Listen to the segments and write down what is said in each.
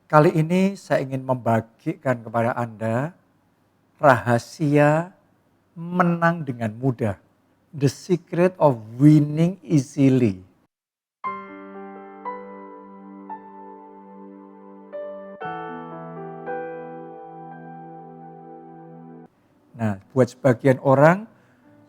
Kali ini saya ingin membagikan kepada Anda rahasia menang dengan mudah. The secret of winning easily. Nah, buat sebagian orang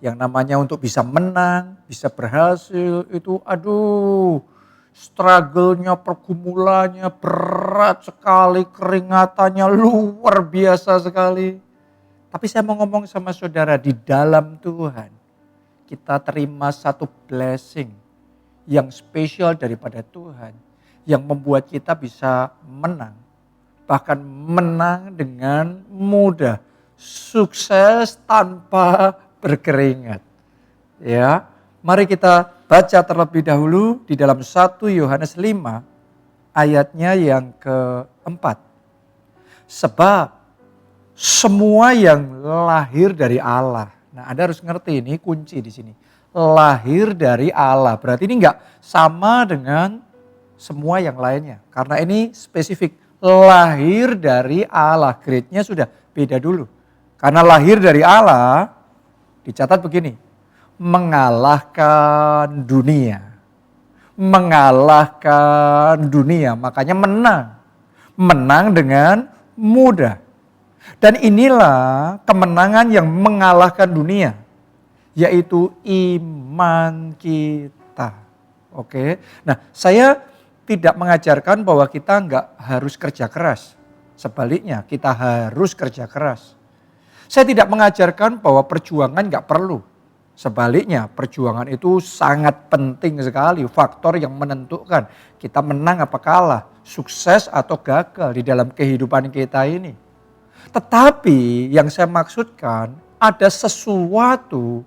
yang namanya untuk bisa menang, bisa berhasil itu struggle-nya, pergumulannya berat sekali, keringatannya luar biasa sekali. Tapi saya mau ngomong sama saudara, di dalam Tuhan kita terima satu blessing yang spesial daripada Tuhan, yang membuat kita bisa menang. Bahkan menang dengan mudah, sukses tanpa berkeringat. Ya, mari kita baca terlebih dahulu di dalam 1 Yohanes 5 ayatnya yang keempat. Sebab semua yang lahir dari Allah. Nah, Anda harus ngerti ini kunci di sini. Lahir dari Allah. Berarti ini enggak sama dengan semua yang lainnya. Karena ini spesifik. Lahir dari Allah. Grade-nya sudah beda dulu. Karena lahir dari Allah, dicatat begini. Mengalahkan dunia. Mengalahkan dunia. Makanya menang. Menang dengan mudah. Dan inilah kemenangan yang mengalahkan dunia. Yaitu iman kita. Oke. Nah, saya tidak mengajarkan bahwa kita enggak harus kerja keras. Sebaliknya, kita harus kerja keras. Saya tidak mengajarkan bahwa perjuangan enggak perlu. Sebaliknya, perjuangan itu sangat penting sekali. Faktor yang menentukan kita menang apa kalah, sukses atau gagal di dalam kehidupan kita ini. Tetapi yang saya maksudkan ada sesuatu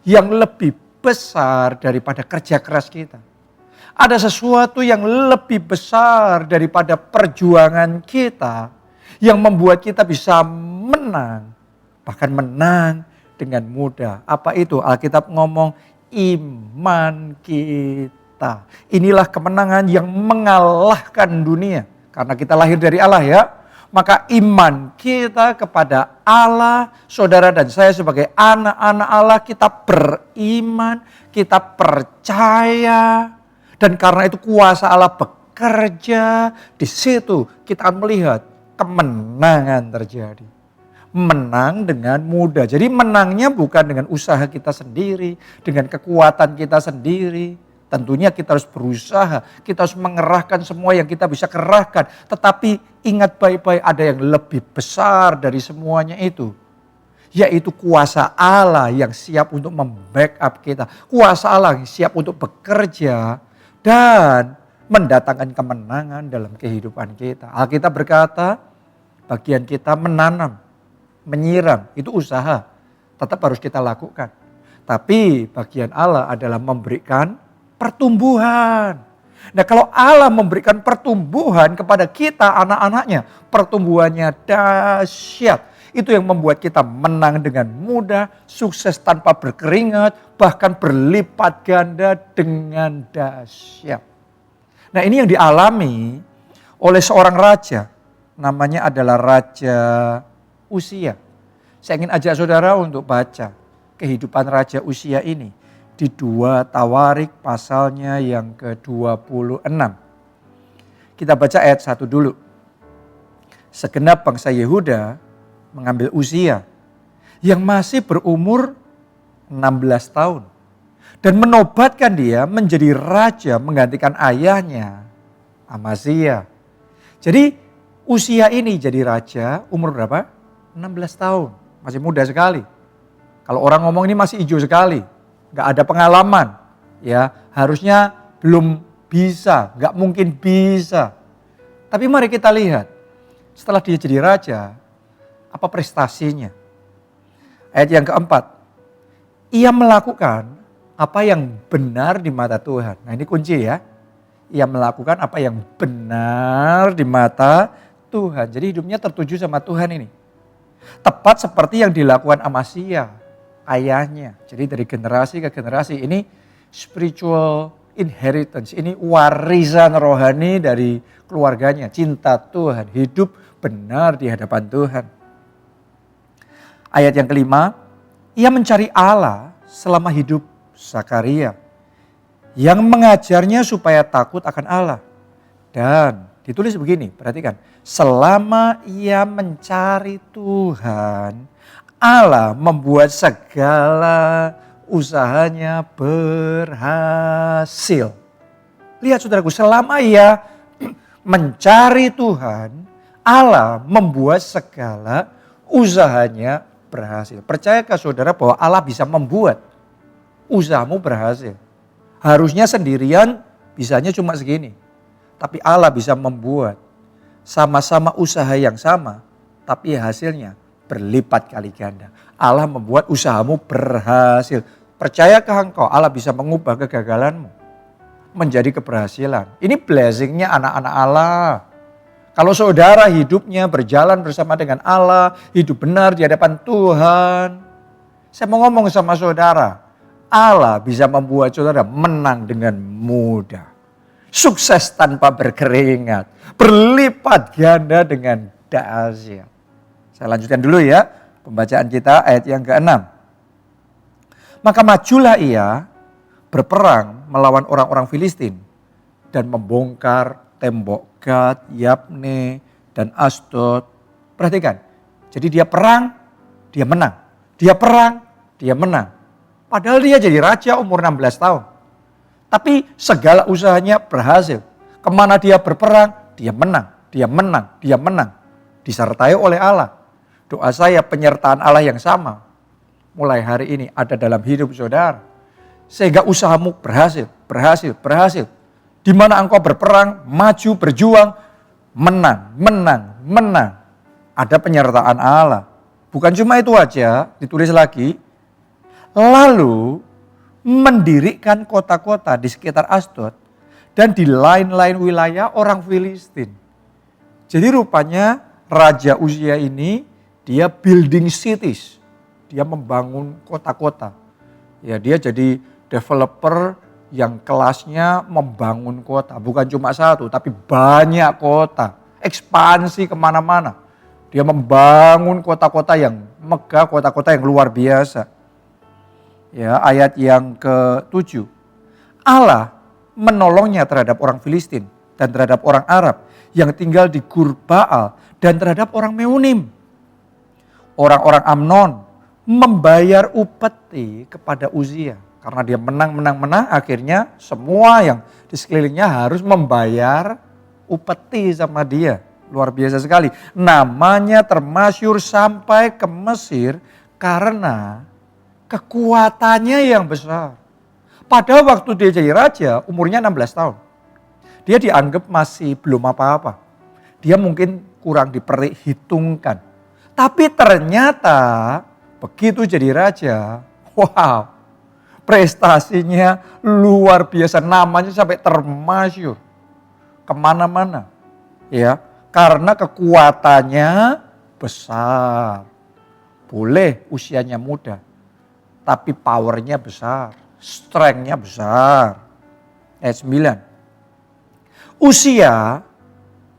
yang lebih besar daripada kerja keras kita. Ada sesuatu yang lebih besar daripada perjuangan kita yang membuat kita bisa menang. Bahkan menang dengan mudah. Apa itu? Alkitab ngomong iman kita. Inilah kemenangan yang mengalahkan dunia. Karena kita lahir dari Allah ya. Maka iman kita kepada Allah, saudara dan saya sebagai anak-anak Allah, kita beriman, kita percaya. Dan karena itu kuasa Allah bekerja, di situ kita akan melihat kemenangan terjadi. Menang dengan mudah. Jadi menangnya bukan dengan usaha kita sendiri, dengan kekuatan kita sendiri. Tentunya kita harus berusaha, kita harus mengerahkan semua yang kita bisa kerahkan. Tetapi ingat baik-baik ada yang lebih besar dari semuanya itu. Yaitu kuasa Allah yang siap untuk membackup kita. Kuasa Allah yang siap untuk bekerja dan mendatangkan kemenangan dalam kehidupan kita. Alkitab berkata bagian kita menanam, menyiram, itu usaha. Tetap harus kita lakukan. Tapi bagian Allah adalah memberikan pertumbuhan. Nah, kalau Allah memberikan pertumbuhan kepada kita anak-anaknya, pertumbuhannya dahsyat. Itu yang membuat kita menang dengan mudah, sukses tanpa berkeringat, bahkan berlipat ganda dengan dahsyat. Nah, ini yang dialami oleh seorang raja. Namanya adalah Raja Uzia. Saya ingin ajak saudara untuk baca kehidupan Raja Uzia ini di 2 Tawarik pasalnya yang ke-26. Kita baca ayat 1 dulu. Segenap bangsa Yehuda mengambil Uzia yang masih berumur 16 tahun dan menobatkan dia menjadi raja menggantikan ayahnya Amazia. Jadi Uzia ini jadi raja umur berapa? 16 tahun. Masih muda sekali. Kalau orang ngomong ini masih hijau sekali. Gak ada pengalaman. Ya, harusnya belum bisa, gak mungkin bisa. Tapi mari kita lihat. Setelah dia jadi raja, apa prestasinya? Ayat yang keempat. Ia melakukan apa yang benar di mata Tuhan. Nah, ini kunci ya. Ia melakukan apa yang benar di mata Tuhan. Jadi hidupnya tertuju sama Tuhan ini. Tepat seperti yang dilakukan Amazia, ayahnya. Jadi dari generasi ke generasi ini spiritual inheritance, ini warisan rohani dari keluarganya. Cinta Tuhan, hidup benar di hadapan Tuhan. Ayat yang kelima, ia mencari Allah selama hidup Zakaria, yang mengajarnya supaya takut akan Allah. Dan ditulis begini, perhatikan. Selama ia mencari Tuhan, Allah membuat segala usahanya berhasil. Lihat saudaraku, selama ia mencari Tuhan, Allah membuat segala usahanya berhasil. Percayakah saudara bahwa Allah bisa membuat usahamu berhasil? Harusnya sendirian bisanya cuma segini. Tapi Allah bisa membuat sama-sama usaha yang sama, tapi hasilnya berlipat kali ganda. Allah membuat usahamu berhasil. Percayakah engkau Allah bisa mengubah kegagalanmu menjadi keberhasilan? Ini blessingnya anak-anak Allah. Kalau saudara hidupnya berjalan bersama dengan Allah, hidup benar di hadapan Tuhan. Saya mau ngomong sama saudara, Allah bisa membuat saudara menang dengan mudah. Sukses tanpa berkeringat, berlipat ganda dengan dahsyat. Saya lanjutkan dulu ya, pembacaan kita ayat yang ke-6. Maka majulah ia berperang melawan orang-orang Filistin dan membongkar tembok Gad, Yabne, dan Asdod. Perhatikan, jadi dia perang, dia menang. Dia perang, dia menang. Padahal dia jadi raja umur 16 tahun. Tapi segala usahanya berhasil. Kemana dia berperang, dia menang, dia menang, dia menang. Disertai oleh Allah. Doa saya penyertaan Allah yang sama mulai hari ini ada dalam hidup saudara. Sehingga usahamu berhasil, berhasil, berhasil. Di mana engkau berperang, maju, berjuang, menang, menang, menang. Ada penyertaan Allah. Bukan cuma itu aja, ditulis lagi. Lalu mendirikan kota-kota di sekitar Asdod dan di lain-lain wilayah orang Filistin. Jadi rupanya Raja Uzia ini dia building cities. Dia membangun kota-kota. Ya, dia jadi developer yang kelasnya membangun kota. Bukan cuma satu, tapi banyak kota. Ekspansi kemana-mana. Dia membangun kota-kota yang megah, kota-kota yang luar biasa. Ya, ayat yang ke-7. Allah menolongnya terhadap orang Filistin dan terhadap orang Arab yang tinggal di Gur Baal dan terhadap orang Meunim. Orang-orang Amnon membayar upeti kepada Uzia. Karena dia menang, akhirnya semua yang di sekelilingnya harus membayar upeti sama dia. Luar biasa sekali. Namanya termasyur sampai ke Mesir karena kekuatannya yang besar. Pada waktu dia jadi raja, umurnya 16 tahun. Dia dianggap masih belum apa-apa. Dia mungkin kurang diperhitungkan. Tapi ternyata begitu jadi raja, wow, prestasinya luar biasa. Namanya sampai termasyur kemana-mana. Ya, karena kekuatannya besar. Boleh usianya muda. Tapi powernya besar, strength-nya besar. Ayat 9. Uzia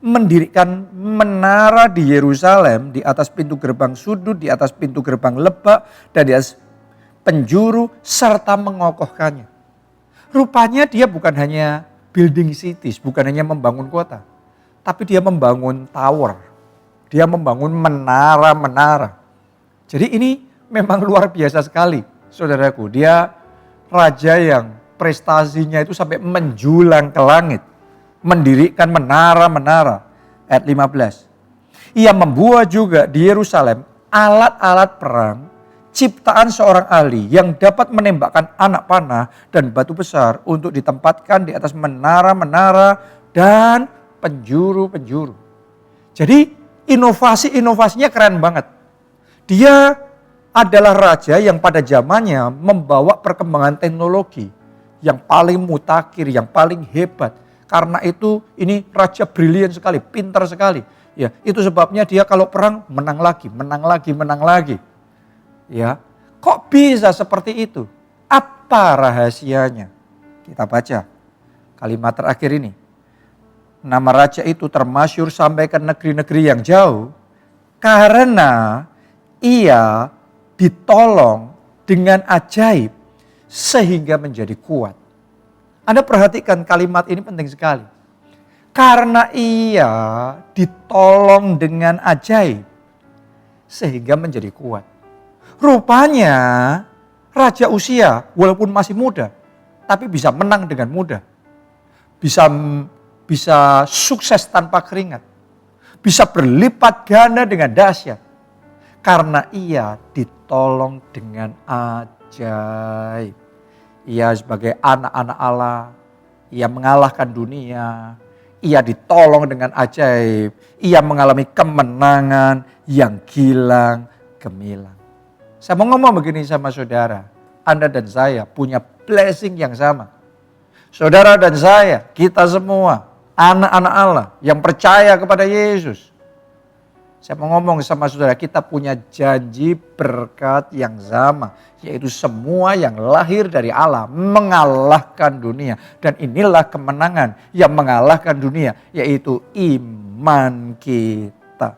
mendirikan menara di Yerusalem di atas pintu gerbang sudut, di atas pintu gerbang lebak, dan di atas penjuru serta mengokohkannya. Rupanya dia bukan hanya building cities, bukan hanya membangun kota. Tapi dia membangun tower, dia membangun menara-menara. Jadi ini memang luar biasa sekali. Saudaraku, dia raja yang prestasinya itu sampai menjulang ke langit. Mendirikan menara-menara. Ayat 15. Ia membuat juga di Yerusalem alat-alat perang, ciptaan seorang ahli yang dapat menembakkan anak panah dan batu besar untuk ditempatkan di atas menara-menara dan penjuru-penjuru. Jadi inovasi-inovasinya keren banget. Dia adalah raja yang pada zamannya membawa perkembangan teknologi yang paling mutakhir, yang paling hebat. Karena itu ini raja brilian sekali, pintar sekali. Ya, itu sebabnya dia kalau perang menang lagi, menang lagi, menang lagi. Ya, kok bisa seperti itu? Apa rahasianya? Kita baca Kalimat terakhir ini. Nama raja itu termasyhur sampai ke negeri-negeri yang jauh karena ia ditolong dengan ajaib sehingga menjadi kuat. Anda perhatikan kalimat ini penting sekali. Karena ia ditolong dengan ajaib sehingga menjadi kuat. Rupanya Raja Uzia walaupun masih muda tapi bisa menang dengan mudah. Bisa sukses tanpa keringat. Bisa berlipat ganda dengan dahsyat. Karena ia ditolong dengan ajaib. Ia sebagai anak-anak Allah. Ia mengalahkan dunia. Ia ditolong dengan ajaib. Ia mengalami kemenangan yang gilang gemilang. Saya mau ngomong begini sama saudara. Anda dan saya punya blessing yang sama. Saudara dan saya, kita semua anak-anak Allah yang percaya kepada Yesus. Saya mau ngomong sama saudara, kita punya janji berkat yang sama. Yaitu semua yang lahir dari Allah mengalahkan dunia. Dan inilah kemenangan yang mengalahkan dunia, yaitu iman kita.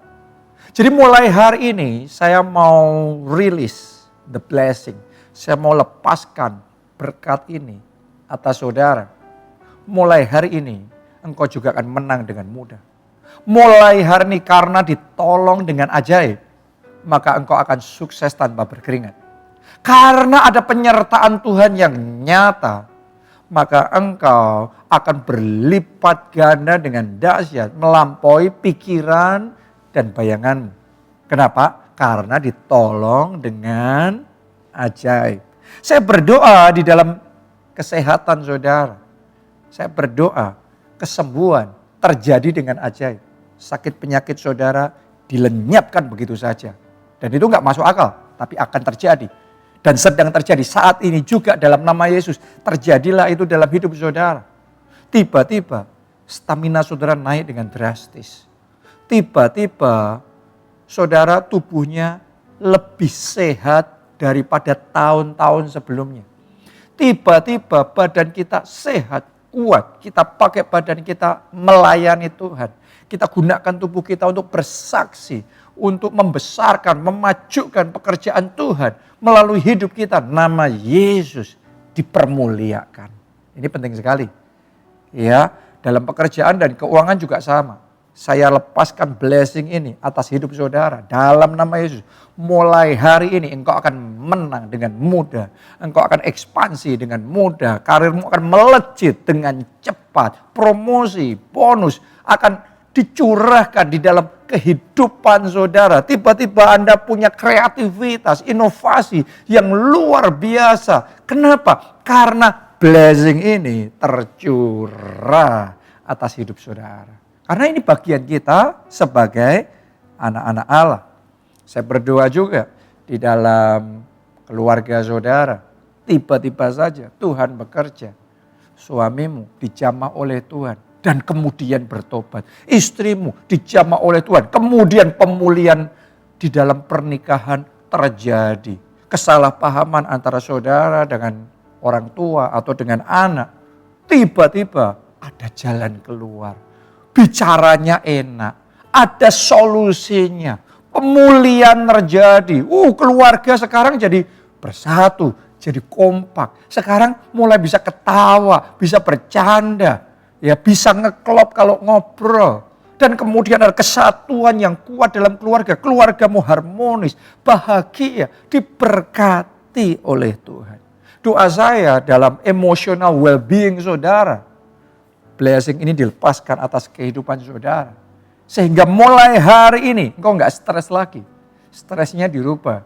Jadi mulai hari ini saya mau release the blessing. Saya mau lepaskan berkat ini atas saudara. Mulai hari ini engkau juga akan menang dengan mudah. Mulai hari ini karena ditolong dengan ajaib, maka engkau akan sukses tanpa berkeringat. Karena ada penyertaan Tuhan yang nyata, maka engkau akan berlipat ganda dengan dahsyat melampaui pikiran dan bayanganmu. Kenapa? Karena ditolong dengan ajaib. Saya berdoa di dalam kesehatan saudara. Saya berdoa kesembuhan terjadi dengan ajaib. Sakit penyakit saudara dilenyapkan begitu saja. Dan itu gak masuk akal, tapi akan terjadi. Dan sedang terjadi saat ini juga dalam nama Yesus. Terjadilah itu dalam hidup saudara. Tiba-tiba stamina saudara naik dengan drastis. Tiba-tiba saudara tubuhnya lebih sehat daripada tahun-tahun sebelumnya. Tiba-tiba badan kita sehat, kuat. Kita pakai badan kita melayani Tuhan. Kita gunakan tubuh kita untuk bersaksi, untuk membesarkan, memajukan pekerjaan Tuhan melalui hidup kita. Nama Yesus dipermuliakan. Ini penting sekali. Ya, dalam pekerjaan dan keuangan juga sama. Saya lepaskan blessing ini atas hidup saudara dalam nama Yesus. Mulai hari ini engkau akan menang dengan mudah. Engkau akan ekspansi dengan mudah. Karirmu akan melejit dengan cepat. Promosi, bonus akan dicurahkan di dalam kehidupan saudara. Tiba-tiba Anda punya kreativitas, inovasi yang luar biasa. Kenapa? Karena blessing ini tercurah atas hidup saudara. Karena ini bagian kita sebagai anak-anak Allah. Saya berdoa juga di dalam keluarga saudara. Tiba-tiba saja Tuhan bekerja. Suamimu dijamah oleh Tuhan. Dan kemudian bertobat. Istrimu dijamah oleh Tuhan. Kemudian pemulihan di dalam pernikahan terjadi. Kesalahpahaman antara saudara dengan orang tua atau dengan anak. Tiba-tiba ada jalan keluar. Bicaranya enak. Ada solusinya. Pemulihan terjadi. Keluarga sekarang jadi bersatu. Jadi kompak. Sekarang mulai bisa ketawa. Bisa bercanda. Ya bisa ngeklop kalau ngobrol. Dan kemudian ada kesatuan yang kuat dalam keluarga. Keluargamu harmonis, bahagia, diberkati oleh Tuhan. Doa saya dalam emotional well-being saudara. Blessing ini dilepaskan atas kehidupan saudara. Sehingga mulai hari ini engkau gak stres lagi. Stresnya dirubah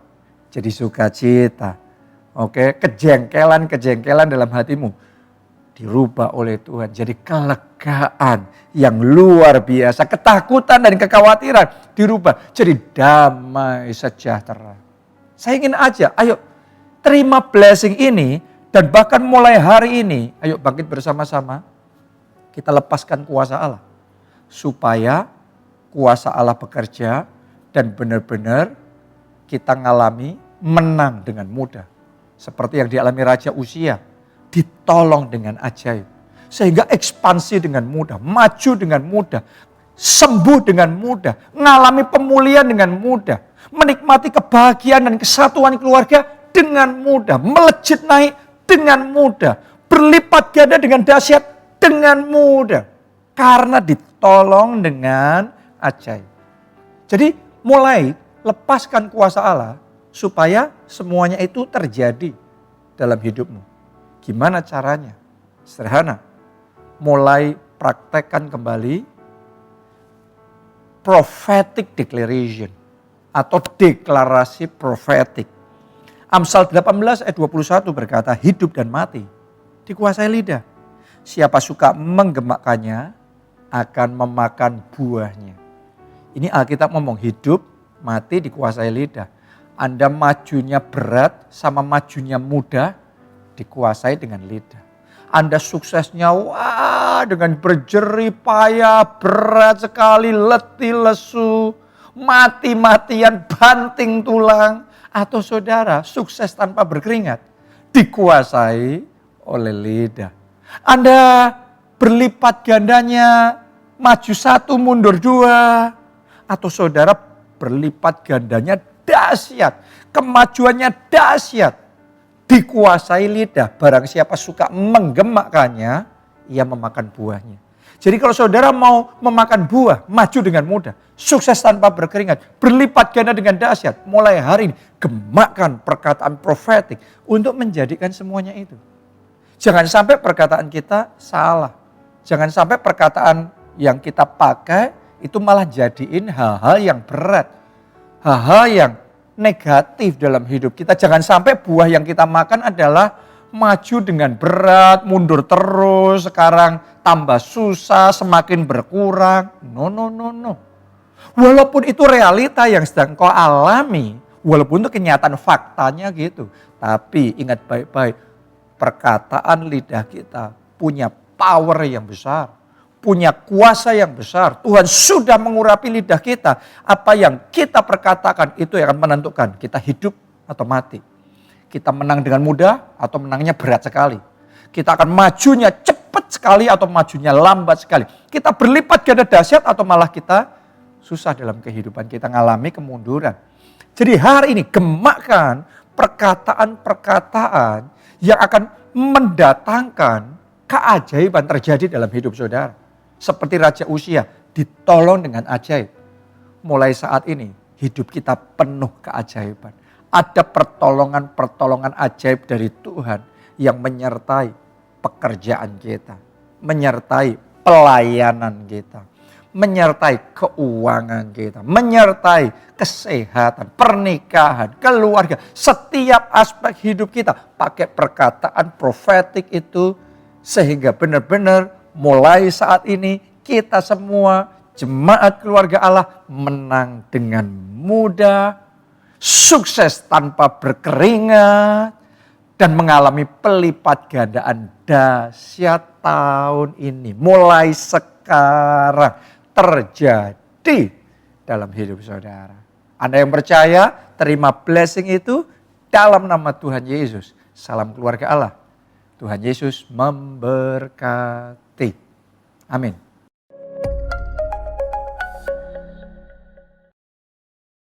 jadi sukacita. Oke, kejengkelan dalam hatimu dirubah oleh Tuhan jadi kelegaan yang luar biasa. Ketakutan dan kekhawatiran dirubah jadi damai sejahtera. Saya ingin aja, ayo terima blessing ini dan bahkan mulai hari ini, ayo bangkit bersama-sama. Kita lepaskan kuasa Allah supaya kuasa Allah bekerja dan benar-benar kita ngalami menang dengan mudah. Seperti yang dialami Raja Uzia. Ditolong dengan ajaib. Sehingga ekspansi dengan mudah, maju dengan mudah, sembuh dengan mudah, mengalami pemulihan dengan mudah, menikmati kebahagiaan dan kesatuan keluarga dengan mudah, melejit naik dengan mudah, berlipat ganda dengan dahsyat dengan mudah. Karena ditolong dengan ajaib. Jadi mulai lepaskan kuasa Allah supaya semuanya itu terjadi dalam hidupmu. Gimana caranya? Sederhana. Mulai praktekkan kembali prophetic declaration atau deklarasi profetik. Amsal 18 ayat 21 berkata, hidup dan mati dikuasai lidah. Siapa suka menggemakkannya akan memakan buahnya. Ini Alkitab ngomong hidup, mati dikuasai lidah. Anda majunya berat sama majunya mudah dikuasai dengan lidah. Anda suksesnya dengan berjerih payah, berat sekali, letih lesu, mati-matian, banting tulang. Atau saudara sukses tanpa berkeringat dikuasai oleh lidah. Anda berlipat gandanya, maju satu mundur dua. Atau saudara berlipat gandanya dahsyat, kemajuannya dahsyat. Dikuasai lidah, barang siapa suka menggemakkannya, ia memakan buahnya. Jadi kalau saudara mau memakan buah, maju dengan mudah, sukses tanpa berkeringat, berlipat ganda dengan dahsyat, mulai hari ini gemakkan perkataan profetik untuk menjadikan semuanya itu. Jangan sampai perkataan kita salah. Jangan sampai perkataan yang kita pakai itu malah jadiin hal-hal yang berat. Hal-hal yang negatif dalam hidup kita. Jangan sampai buah yang kita makan adalah maju dengan berat, mundur terus, sekarang tambah susah, semakin berkurang. No. Walaupun itu realita yang sedang kau alami, walaupun itu kenyataan faktanya gitu. Tapi ingat baik-baik, perkataan lidah kita punya power yang besar. Punya kuasa yang besar. Tuhan sudah mengurapi lidah kita. Apa yang kita perkatakan itu yang akan menentukan kita hidup atau mati. Kita menang dengan mudah atau menangnya berat sekali. Kita akan majunya cepat sekali atau majunya lambat sekali. Kita berlipat ganda dahsyat atau malah kita susah dalam kehidupan. Kita mengalami kemunduran. Jadi hari ini gemakkan perkataan-perkataan yang akan mendatangkan keajaiban terjadi dalam hidup saudara. Seperti Raja Uzia ditolong dengan ajaib. Mulai saat ini hidup kita penuh keajaiban. Ada pertolongan-pertolongan ajaib dari Tuhan yang menyertai pekerjaan kita. Menyertai pelayanan kita. Menyertai keuangan kita. Menyertai kesehatan, pernikahan, keluarga. Setiap aspek hidup kita pakai perkataan profetik itu. Sehingga benar-benar mulai saat ini kita semua jemaat keluarga Allah menang dengan mudah, sukses tanpa berkeringat, dan mengalami pelipat gandaan dahsyat tahun ini. Mulai sekarang terjadi dalam hidup saudara. Anda yang percaya, terima blessing itu dalam nama Tuhan Yesus. Salam keluarga Allah. Tuhan Yesus memberkati. Amin.